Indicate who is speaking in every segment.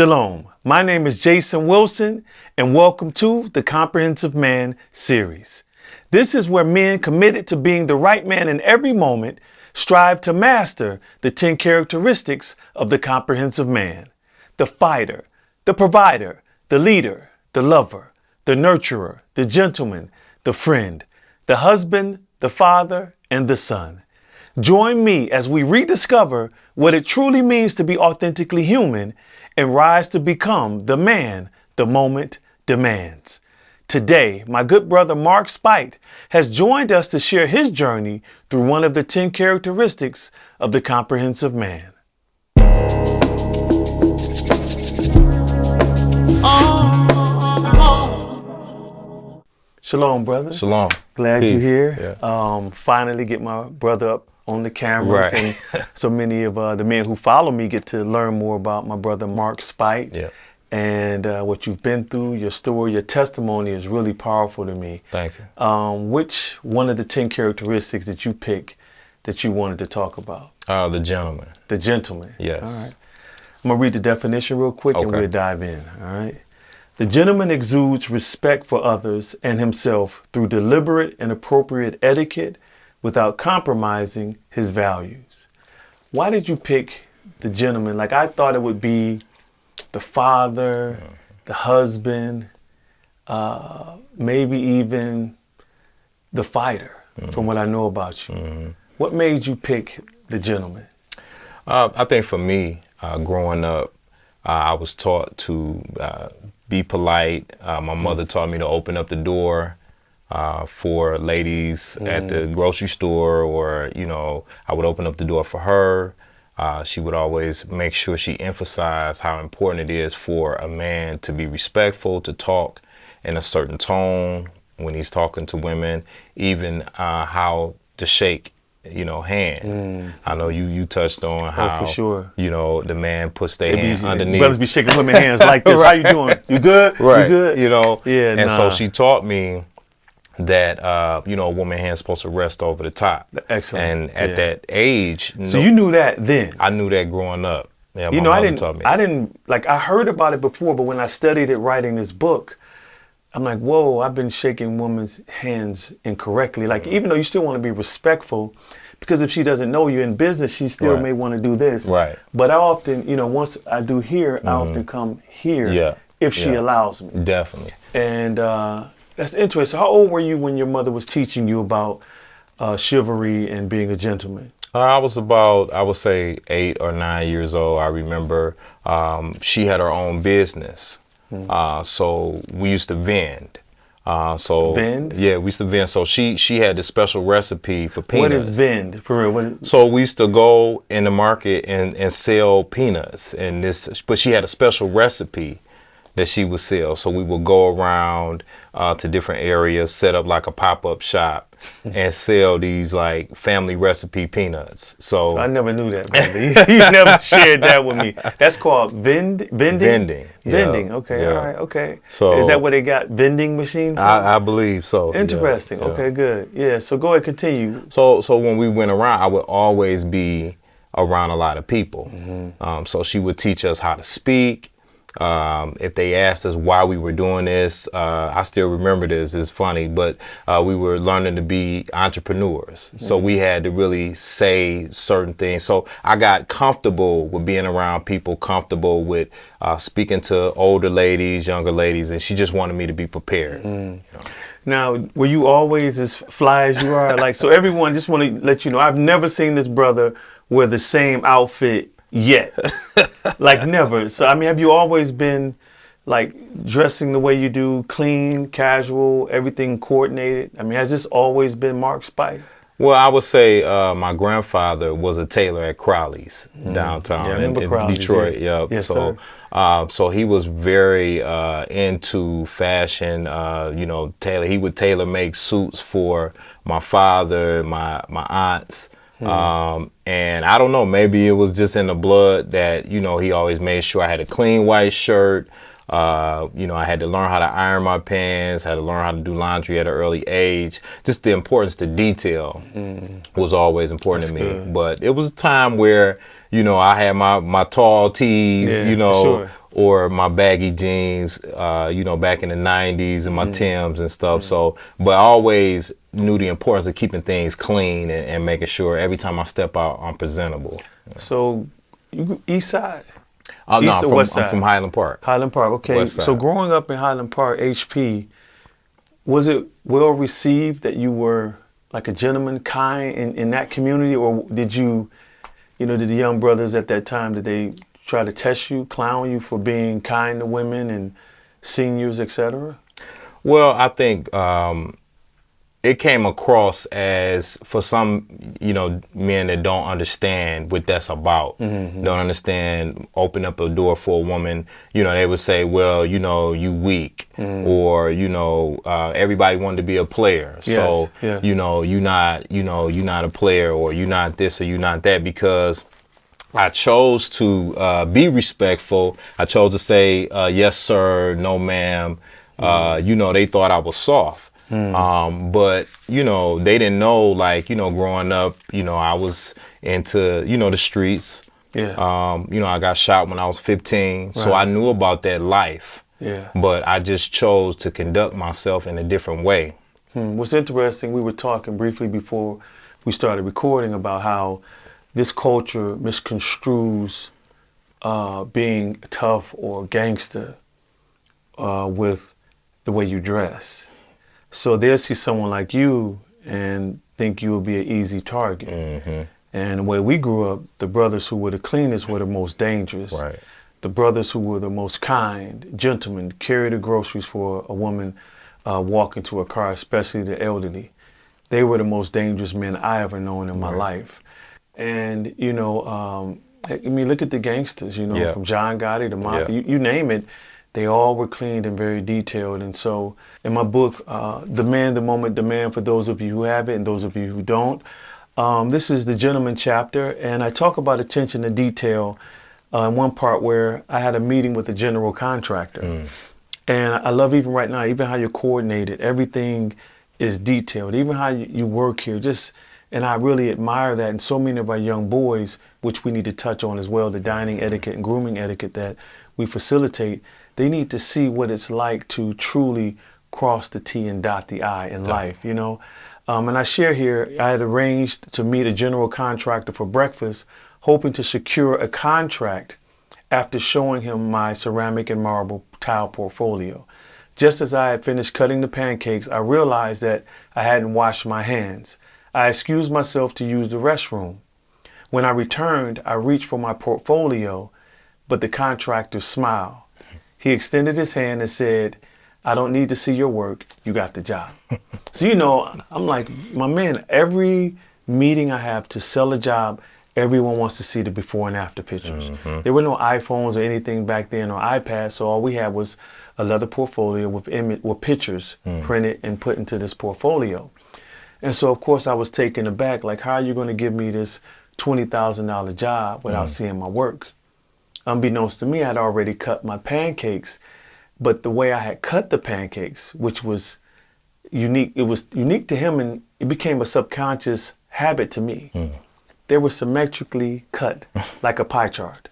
Speaker 1: Shalom, my name is Jason Wilson, and welcome to the Comprehensive Man series. This is where men committed to being the right man in every moment strive to master the 10 characteristics of the comprehensive man: the fighter, the provider, the leader, the lover, the nurturer, the gentleman, the friend, the husband, the father, and the son. Join me as we rediscover what it truly means to be authentically human and rise to become the man the moment demands. Today, my good brother Marc Spight has joined us to share his journey through one of the 10 characteristics of the comprehensive man. Shalom, brother.
Speaker 2: Shalom.
Speaker 1: Glad
Speaker 2: Peace.
Speaker 1: you're here.
Speaker 2: Yeah.
Speaker 1: Finally get my brother up on the cameras,
Speaker 2: Right.
Speaker 1: and so many of the men who follow me get to learn more about my brother Marc Spight.
Speaker 2: Yeah.
Speaker 1: And what you've been through, your story, your testimony is really powerful to me.
Speaker 2: Thank you.
Speaker 1: Which one of the 10 characteristics that you pick that you wanted to talk about?
Speaker 2: The gentleman.
Speaker 1: The gentleman.
Speaker 2: Yes.
Speaker 1: All right. I'm going to read the definition real quick and
Speaker 2: Okay.
Speaker 1: we'll dive in. All right. The gentleman exudes respect for others and himself through deliberate and appropriate etiquette without compromising his values. Why did you pick the gentleman? Like, I thought it would be the father, the husband, maybe even the fighter, from what I know about you. What made you pick the gentleman?
Speaker 2: I think for me, growing up, I was taught to be polite. My mother taught me to open up the door for ladies at the grocery store, or, you know, I would open up the door for her. She would always make sure she emphasized how important it is for a man to be respectful, to talk in a certain tone when he's talking to women, even how to shake, you know, hand. I know you touched on how,
Speaker 1: for sure.
Speaker 2: you know, the man puts their hand underneath.
Speaker 1: Brothers be shaking women's hands like this. How you doing? You good?
Speaker 2: Right.
Speaker 1: You good?
Speaker 2: You know,
Speaker 1: Yeah,
Speaker 2: and so
Speaker 1: nah.
Speaker 2: she taught me that, you know, a woman's hand's supposed to rest over the top.
Speaker 1: Excellent.
Speaker 2: And at
Speaker 1: Yeah.
Speaker 2: that age,
Speaker 1: So you knew that then?
Speaker 2: I knew that growing up. Yeah,
Speaker 1: You
Speaker 2: my
Speaker 1: know,
Speaker 2: mother taught me.
Speaker 1: I didn't, like, I heard about it before, but when I studied it writing this book, I'm like, whoa, I've been shaking women's hands incorrectly. Like, even though you still want to be respectful, because if she doesn't know you in business, she still
Speaker 2: Right.
Speaker 1: may want to do this.
Speaker 2: Right.
Speaker 1: But I often, you know, once I do here, I often come here
Speaker 2: Yeah.
Speaker 1: if she
Speaker 2: Yeah.
Speaker 1: allows me.
Speaker 2: Definitely.
Speaker 1: And that's interesting. How old were you when your mother was teaching you about chivalry and being a gentleman?
Speaker 2: I was about, I would say, 8 or 9 years old. I remember she had her own business. So we used to vend.
Speaker 1: Vend?
Speaker 2: Yeah, we used to vend. So she had this special recipe for peanuts.
Speaker 1: What is vend? For real? What is,
Speaker 2: So we used to go in the market and sell peanuts, and but she had a special recipe that she would sell. So we would go around to different areas, set up like a pop-up shop, and sell these like family recipe peanuts. So
Speaker 1: I never knew that, brother. You never shared that with me. That's called vending?
Speaker 2: Vending.
Speaker 1: Vending,
Speaker 2: Yeah.
Speaker 1: okay,
Speaker 2: Yeah.
Speaker 1: all right, okay.
Speaker 2: So-
Speaker 1: is that where they got vending machine from?
Speaker 2: I believe so.
Speaker 1: Interesting,
Speaker 2: Yeah, yeah.
Speaker 1: okay, good. Yeah, so go ahead, continue.
Speaker 2: So when we went around, I would always be around a lot of people. So she would teach us how to speak. If they asked us why we were doing this, I still remember this, it's funny, but we were learning to be entrepreneurs. So we had to really say certain things. So I got comfortable with being around people, comfortable with speaking to older ladies, younger ladies, and she just wanted me to be prepared. You know?
Speaker 1: Now, were you always as fly as you are? Like, so everyone, just want to let you know, I've never seen this brother wear the same outfit yet. Like, never. So, I mean, have you always been like dressing the way you do, clean, casual, everything coordinated? I mean, has this always been Marc Spight?
Speaker 2: Well, I would say my grandfather was a tailor at Crowley's downtown
Speaker 1: Yeah, I remember
Speaker 2: in
Speaker 1: Crowley's,
Speaker 2: Detroit.
Speaker 1: yeah.
Speaker 2: Yep.
Speaker 1: Yes,
Speaker 2: so, so he was very into fashion. You know, tailor. He would tailor make suits for my father, my aunts, And I don't know, maybe it was just in the blood that, you know, he always made sure I had a clean white shirt. You know, I had to learn how to iron my pants, had to learn how to do laundry at an early age. Just the importance to detail was always important to me.
Speaker 1: Good.
Speaker 2: But it was a time where, you know, I had my tall tees, you know, or my baggy jeans, you know, back in the 90s and my Timbs and stuff. So, but I always knew the importance of keeping things clean and making sure every time I step out, I'm presentable.
Speaker 1: So, you East Side?
Speaker 2: No,
Speaker 1: East or West Side?
Speaker 2: I'm from Highland Park.
Speaker 1: Highland Park, okay. So growing up in Highland Park, HP, was it well received that you were like a gentleman, kind in that community? Or did you know, did the young brothers at that time, did they try to test you, clown you for being kind to women and seniors, etc.?
Speaker 2: Well, I think it came across as, for some, you know, men that don't understand what that's about, don't understand, open up a door for a woman, you know, they would say, well, you know, you weak, or, you know, everybody wanted to be a player. So, you know, you're not a player, or you're not this, or you're not that, because I chose to be respectful. I chose to say, yes, sir, no, ma'am. You know, they thought I was soft. But, you know, they didn't know, like, you know, growing up, you know, I was into, you know, the streets. You know, I got shot when I was 15. So I knew about that life. But I just chose to conduct myself in a different way.
Speaker 1: What's interesting, we were talking briefly before we started recording about how this culture misconstrues being tough or gangster with the way you dress. So they'll see someone like you and think you will be an easy target. And the way we grew up, the brothers who were the cleanest were the most dangerous. The brothers who were the most kind, gentlemen, carry the groceries for a woman walking to a car, especially the elderly. They were the most dangerous men I ever known in my life. And, you know, I mean, look at the gangsters, you know, from John Gotti to Mafia, you name it. They all were clean and very detailed. And so in my book, The Man, the Moment, the Man, for those of you who have it and those of you who don't, this is the gentleman chapter. And I talk about attention to detail in one part where I had a meeting with a general contractor. And I love even right now, even how you're coordinated, everything is detailed, even how you work here. And I really admire that. And so many of our young boys, which we need to touch on as well, the dining etiquette and grooming etiquette that we facilitate, they need to see what it's like to truly cross the T and dot the I in life, you know. And I share here, I had arranged to meet a general contractor for breakfast, hoping to secure a contract after showing him my ceramic and marble tile portfolio. Just as I had finished cutting the pancakes, I realized that I hadn't washed my hands. I excused myself to use the restroom. When I returned, I reached for my portfolio, but the contractor smiled. He extended his hand and said, I don't need to see your work. You got the job. So, you know, I'm like, my man, every meeting I have to sell a job, everyone wants to see the before and after pictures. There were no iPhones or anything back then or iPads, so all we had was a leather portfolio with pictures printed and put into this portfolio. And so, of course, I was taken aback, like, how are you going to give me this $20,000 job without seeing my work? Unbeknownst to me, I'd already cut my pancakes, but the way I had cut the pancakes, which was unique, it was unique to him, and it became a subconscious habit to me. They were symmetrically cut like a pie chart.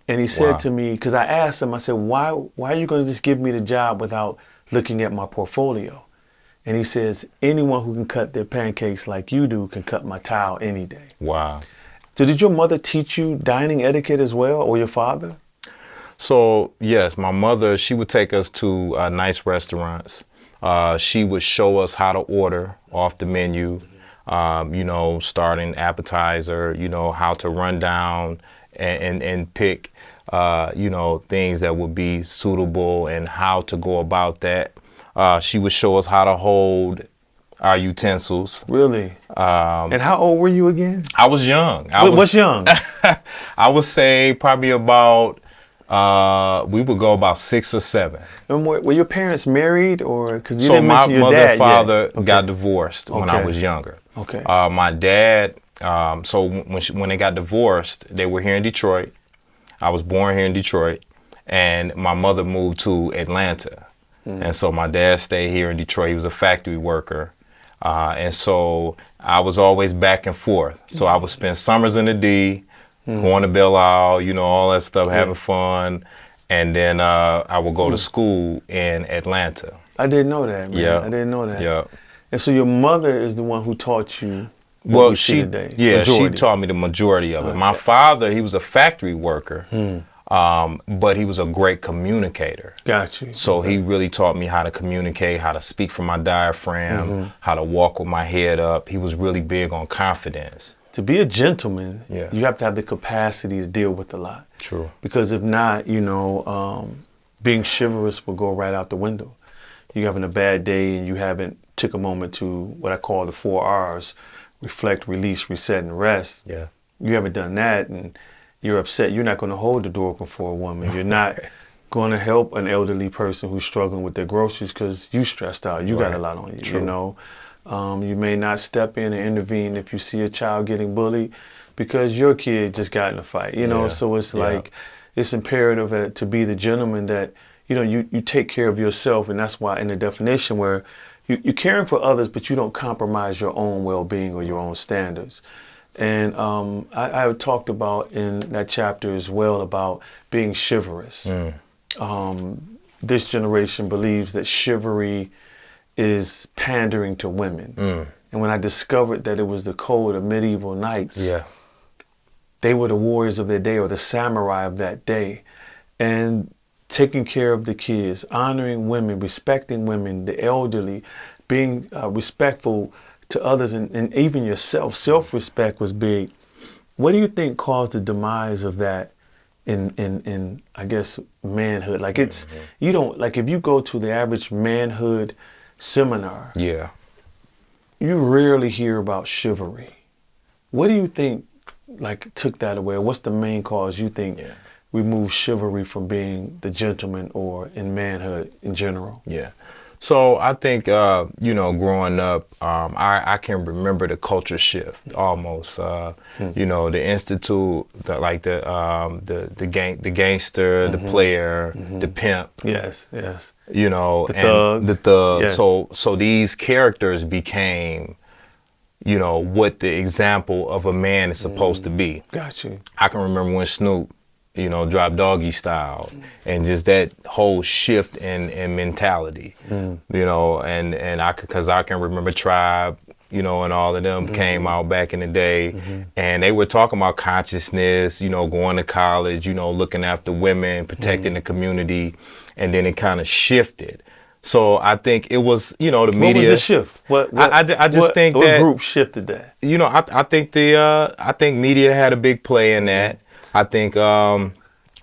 Speaker 1: And he said to me, because I asked him, I said, why are you going to just give me the job without looking at my portfolio? And he says, anyone who can cut their pancakes like you do can cut my tile any day.
Speaker 2: Wow.
Speaker 1: So did your mother teach you dining etiquette as well, or your father?
Speaker 2: So, yes, my mother, she would take us to nice restaurants. She would show us how to order off the menu, you know, starting appetizer, you know, how to run down and pick, you know, things that would be suitable and how to go about that. She would show us how to hold our utensils.
Speaker 1: Really? And how old were you again?
Speaker 2: I was young.
Speaker 1: What's young?
Speaker 2: I would say probably about, we would go about 6 or 7.
Speaker 1: And were your parents married, or because you
Speaker 2: so
Speaker 1: didn't
Speaker 2: my
Speaker 1: mention your
Speaker 2: mother
Speaker 1: dad
Speaker 2: and father
Speaker 1: yet.
Speaker 2: got divorced when I was younger.
Speaker 1: Okay.
Speaker 2: My dad So when they got divorced, they were here in Detroit. I was born here in Detroit, and my mother moved to Atlanta. And so my dad stayed here in Detroit. He was a factory worker. And so I was always back and forth. So I would spend summers in the D, going to Belle Isle, you know, all that stuff, having fun. And then I would go to school in Atlanta.
Speaker 1: I didn't know that, man.
Speaker 2: Yeah.
Speaker 1: I didn't know that.
Speaker 2: Yeah.
Speaker 1: And so your mother is the one who taught you what
Speaker 2: Well,
Speaker 1: we see
Speaker 2: she
Speaker 1: today.
Speaker 2: she
Speaker 1: Majority.
Speaker 2: taught me the majority of it. My father, he was a factory worker, but he was a great communicator.
Speaker 1: Got you.
Speaker 2: So he really taught me how to communicate, how to speak from my diaphragm, how to walk with my head up. He was really big on confidence.
Speaker 1: To be a gentleman,
Speaker 2: Yeah.
Speaker 1: you have to have the capacity to deal with a lot.
Speaker 2: True.
Speaker 1: Because if not, you know, being chivalrous will go right out the window. You're having a bad day and you haven't took a moment to what I call the 4 R's, reflect, release, reset, and rest.
Speaker 2: Yeah.
Speaker 1: You haven't done that and you're upset. You're not going to hold the door open for a woman. You're not going to help an elderly person who's struggling with their groceries because you stressed out. You got a lot on you,
Speaker 2: True.
Speaker 1: you know. You may not step in and intervene if you see a child getting bullied because your kid just got in a fight, you know.
Speaker 2: Yeah.
Speaker 1: So it's like, it's imperative to be the gentleman that, you know, you take care of yourself. And that's why in the definition where you're caring for others, but you don't compromise your own well-being or your own standards. And I talked about in that chapter as well about being chivalrous. This generation believes that chivalry is pandering to women. And when I discovered that it was the code of medieval knights, they were the warriors of their day or the samurai of that day. And taking care of the kids, honoring women, respecting women, the elderly, being respectful to others and even yourself. Self-respect was big. What do you think caused the demise of that in I guess, manhood? Like it's, you don't, like if you go to the average manhood seminar, you rarely hear about chivalry. What do you think like took that away? What's the main cause you think removed chivalry from being the gentleman or in manhood in general?
Speaker 2: So I think, you know, growing up, I can remember the culture shift almost. You know, the institute, the gangster, the player, the pimp.
Speaker 1: Yes.
Speaker 2: You know,
Speaker 1: The
Speaker 2: and
Speaker 1: thug.
Speaker 2: the thug.
Speaker 1: Yes.
Speaker 2: So these characters became, you know, what the example of a man is supposed to be.
Speaker 1: Got you.
Speaker 2: I can remember when Snoop, you know, dropped Doggy Style, and just that whole shift in mentality, you know, and because I can remember Tribe, you know, and all of them came out back in the day, and they were talking about consciousness, you know, going to college, you know, looking after women, protecting the community, and then it kind of shifted. So I think it was, you know, the media.
Speaker 1: What was the shift?
Speaker 2: I just think
Speaker 1: what
Speaker 2: that
Speaker 1: group shifted that?
Speaker 2: You know, I think media had a big play in that. I think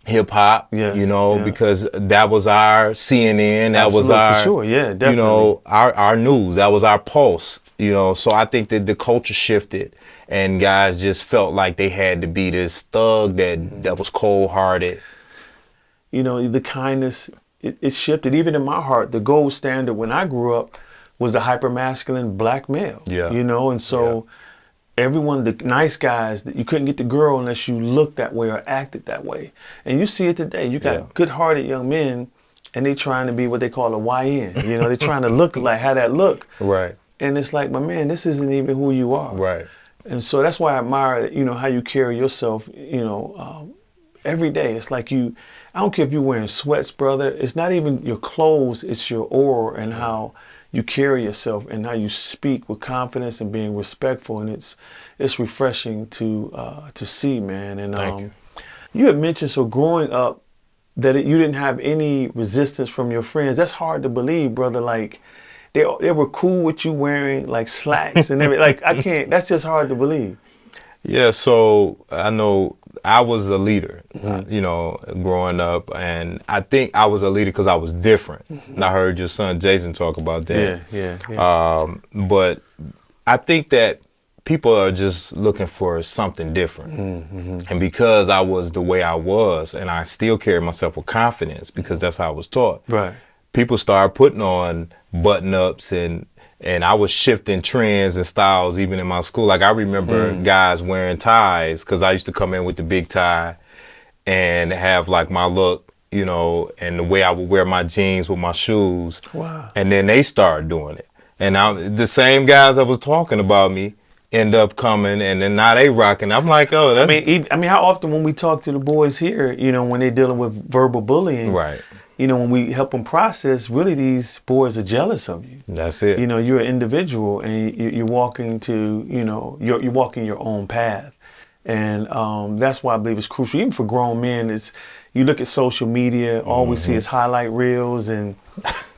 Speaker 2: hip hop, you know, because that was our CNN, that was our,
Speaker 1: for sure, definitely.
Speaker 2: you know, our news, that was our pulse, you know. So I think that the culture shifted, and guys just felt like they had to be this thug that was cold hearted.
Speaker 1: You know, the kindness, it shifted. Even in my heart, the gold standard when I grew up was the hyper-masculine black male. You know, and so everyone, the nice guys, you couldn't get the girl unless you looked that way or acted that way. And you see it today. You got good-hearted young men, and they trying to be what they call a YN. You know, they're trying to look like, have that look. And it's like, my man, this isn't even who you are. And so that's why I admire, you know, how you carry yourself, you know, every day. It's like I don't care if you're wearing sweats, brother. It's not even your clothes, it's your aura and how you carry yourself and how you speak with confidence and being respectful, and it's refreshing to see, man. And you had mentioned, so growing up, that you didn't have any resistance from your friends. That's hard to believe, brother. Like they were cool with you wearing like slacks and everything. Like I can't. That's just hard to believe.
Speaker 2: Yeah. So I know I was a leader, you know, growing up, and I think I was a leader because I was different. And I heard your son Jason talk about that. But I think that people are just looking for something different. And because I was the way I was, and I still carry myself with confidence because that's how I was taught. People started putting on button-ups and And I was shifting trends and styles even in my school. Like I remember guys wearing ties because I used to come in with the big tie and have like my look, you know, and the way I would wear my jeans with my shoes.
Speaker 1: Wow.
Speaker 2: And then they started doing it. And the same guys that was talking about me end up coming, and then now they rocking. I'm like, oh, that's...
Speaker 1: I mean, how often when we talk to the boys here, you know, when they're dealing with verbal bullying,
Speaker 2: right.
Speaker 1: You know, when we help them process, really these boys are jealous of you.
Speaker 2: That's it.
Speaker 1: You know, you're an individual and you're walking to, you know, you're walking your own path. And that's why I believe it's crucial, even for grown men. It's, you look at social media, all we see is highlight reels and,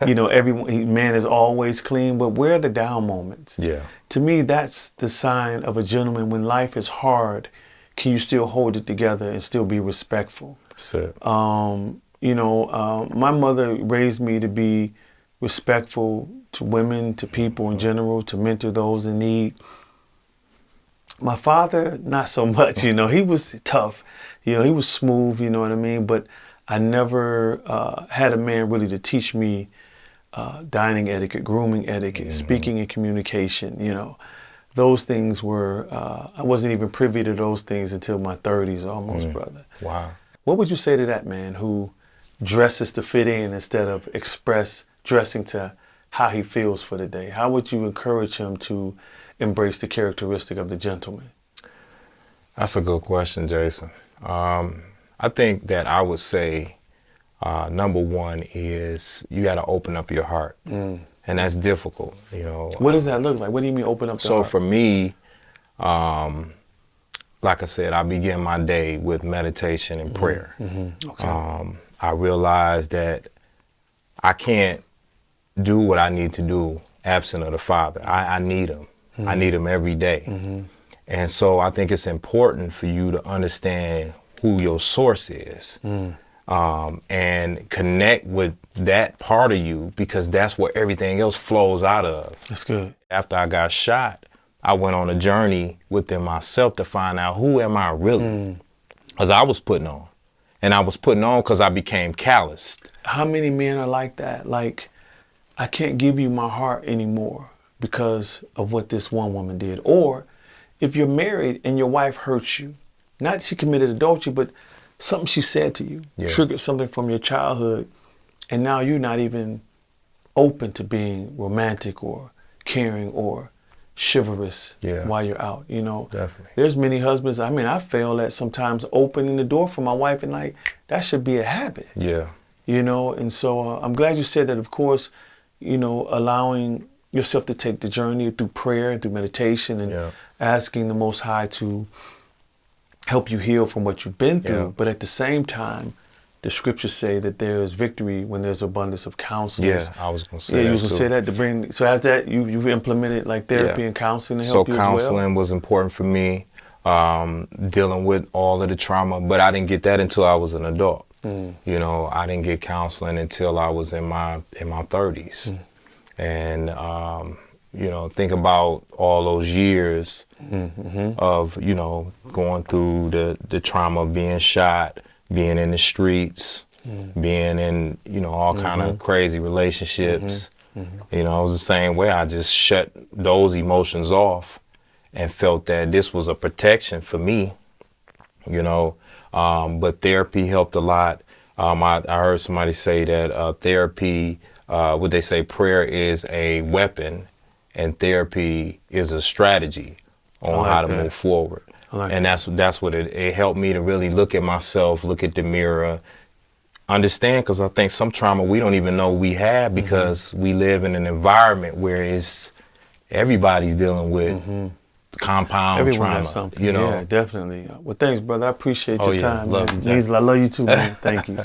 Speaker 1: you know, man is always clean, but where are the down moments?
Speaker 2: Yeah.
Speaker 1: To me, that's the sign of a gentleman. When life is hard, can you still hold it together and still be respectful?
Speaker 2: So.
Speaker 1: You know, my mother raised me to be respectful to women, to people in general, to mentor those in need. My father, not so much, you know, he was tough, you know, he was smooth, you know what I mean? But I never had a man really to teach me dining etiquette, grooming etiquette, speaking and communication, you know. Those things were, I wasn't even privy to those things until my 30s almost, brother.
Speaker 2: Wow.
Speaker 1: What would you say to that man who dresses to fit in instead of dressing to how he feels for the day? How would you encourage him to embrace the characteristic of the gentleman?
Speaker 2: That's a good question, Jason. I think that I would say number one is you got to open up your heart. And that's difficult, you know.
Speaker 1: What does that look like? What do you mean open up the heart?
Speaker 2: So for me, like I said, I begin my day with meditation and prayer.
Speaker 1: Okay.
Speaker 2: I realized that I can't do what I need to do absent of the Father. I need him. I need him every day. And so I think it's important for you to understand who your source is and connect with that part of you, because that's where everything else flows out of.
Speaker 1: That's good.
Speaker 2: After I got shot, I went on a journey within myself to find out who am I really? Because I was putting on. And I was putting on because I became calloused.
Speaker 1: How many men are like that? Like, I can't give you my heart anymore because of what this one woman did. Or if you're married and your wife hurts you, not that she committed adultery, but something she said to you, triggered something from your childhood, and now you're not even open to being romantic or caring or chivalrous while you're out, you know.
Speaker 2: Definitely.
Speaker 1: There's many husbands, I mean, I fail at sometimes opening the door for my wife, and like, that should be a habit.
Speaker 2: Yeah.
Speaker 1: You know, and so I'm glad you said that, of course, you know, allowing yourself to take the journey through prayer and through meditation and asking the Most High to help you heal from what you've been through. But at the same time, the scriptures say that there is victory when there's abundance of counselors.
Speaker 2: Yeah, I was going to say that.
Speaker 1: You was going to say that to bring. So as that you've implemented like therapy and counseling to help you as well.
Speaker 2: So counseling was important for me, dealing with all of the trauma. But I didn't get that until I was an adult. You know, I didn't get counseling until I was in my 30s, and you know, think about all those years of, you know, going through the trauma of being shot, being in the streets, being in, you know, all kind of crazy relationships. You know, it was the same way. I just shut those emotions off and felt that this was a protection for me, you know. But therapy helped a lot. I heard somebody say that therapy, what they say, prayer is a weapon and therapy is a strategy on how to move forward. And that's what it helped me to really look at myself, look at the mirror, understand, because I think some trauma we don't even know we have because we live in an environment where everybody's dealing with compound
Speaker 1: Everyone
Speaker 2: trauma.
Speaker 1: has something.
Speaker 2: You know?
Speaker 1: Yeah, definitely. Well, thanks, brother. I appreciate your time.
Speaker 2: Love
Speaker 1: man.
Speaker 2: you, Jack.
Speaker 1: I love you too, man. Thank you.